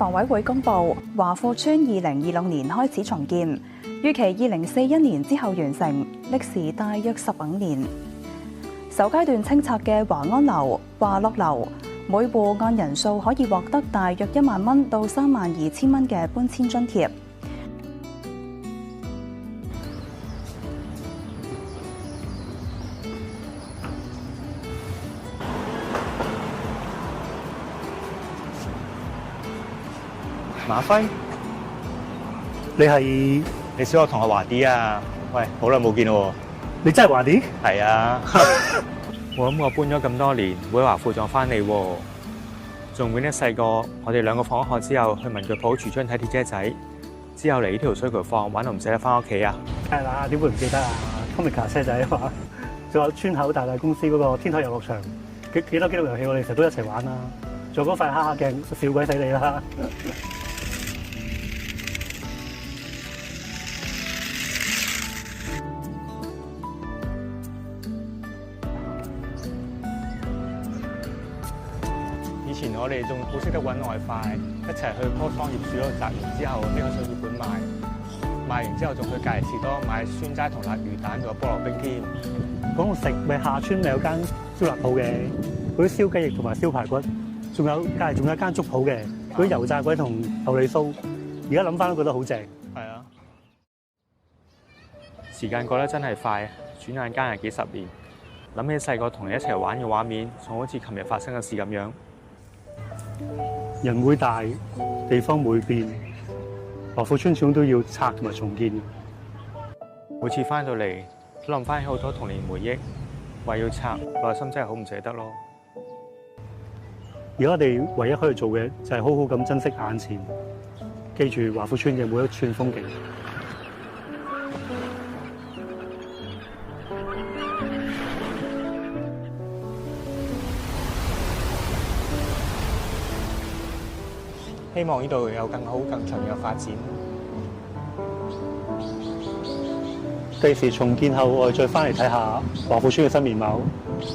房委會公布，華富邨2026年開始重建，預期2041年之後完成，歷時大約15年。首階段清拆嘅華安樓、華樂樓，每戶按人數可以獲得大約1萬蚊到32000蚊嘅搬遷津貼。馬輝，你小學同學華啲啊？喂，好耐冇見咯喎！你真係華啲？係啊！我諗我搬咗咁多年，會華富撞翻你喎。仲記得細個，我哋兩個放咗學之後去文具鋪櫥窗睇鐵車仔，之後嚟呢條水渠坊玩到唔捨得翻屋企啊！係啦，點會唔記得啊？Tomica 車仔啊嘛，仲有村口大公司嗰個天台遊樂場，幾多機動遊戲我哋成日都一齊玩啦。仲有嗰塊哈哈鏡，笑鬼死你啦！以前我哋仲好識得揾外快，一齊去棵桑葉樹嗰度摘完之後，拎去水業館賣，賣完之後仲去隔離士多買酸齋同辣魚蛋，仲有菠蘿冰添。講到食，咪下村咪有間燒臘鋪嘅，嗰啲燒雞翼同埋燒排骨，仲有隔離仲有一間粥鋪嘅，嗰啲油炸鬼同牛脷酥，而家諗翻都覺得好正。係啊，時間過得真係快，轉眼間係幾十年。諗起細個同你一齊玩嘅畫面，仲好似琴日發生嘅事咁樣。人會大，地方會變，華富邨始終都要拆同埋重建。每次翻到嚟都諗翻起好多童年回憶，話要拆，內心真係好唔捨得咯。而家我哋唯一可以做嘅就係好好咁珍惜眼前，記住華富邨嘅每一寸風景。希望呢度有更好、更長遠嘅發展。第時重建後，我哋再翻嚟睇下華富邨嘅新面貌。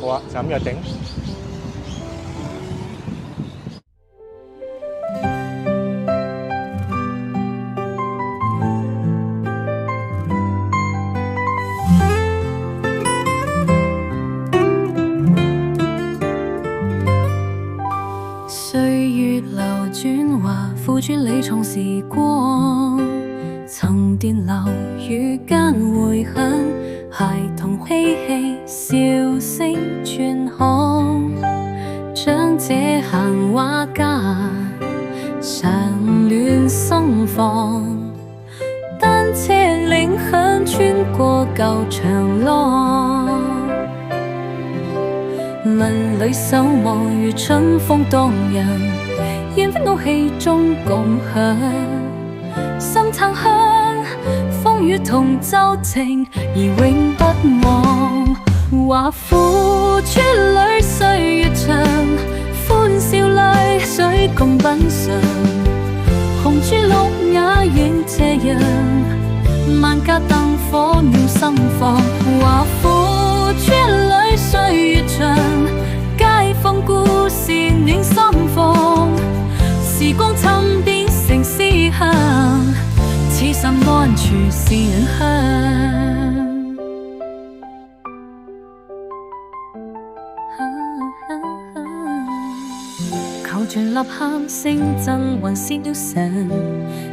好啊，就咁約定。歲月流轉，華富邨里從時光，沉澱樓宇間回響，孩童嬉戲笑聲傳巷，長者閒話間常亂心房，單車鈴響穿過舊長廊，文裏守望如春風動人，煙燻怒氣中共享，心撐香，風雨同奏情而永不忘。華富邨裏歲月長，歡笑淚水共品嘗，紅珠綠瓦映斜陽，萬家燈火鳥心放。華富邨裏歲月長，街坊故事暖心房，時光沉澱成思鄉，此心安處善香。求全吶喊聲震還是了神，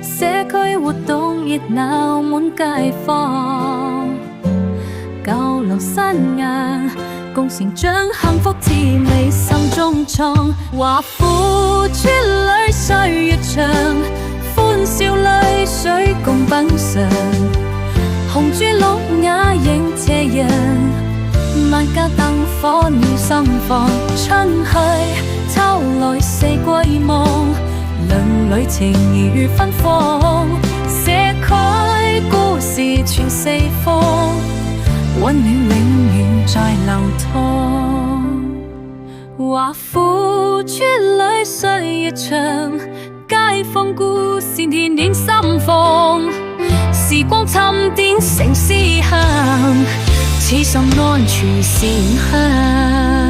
社區活動熱鬧滿街坊，交流山岩共成長，幸福滋味心中藏。華富邨裏歲月長，歡笑淚水共品嘗，紅珠綠瓦映斜陽，萬家燈火鳥心放。春去秋來四季望，鄰里情誼如芬芳，社區故事傳四方，溫暖永遠在流淌。華富邨裏歲月長，街坊故事年年心放，時光沉澱成思鄉，此心安處善香。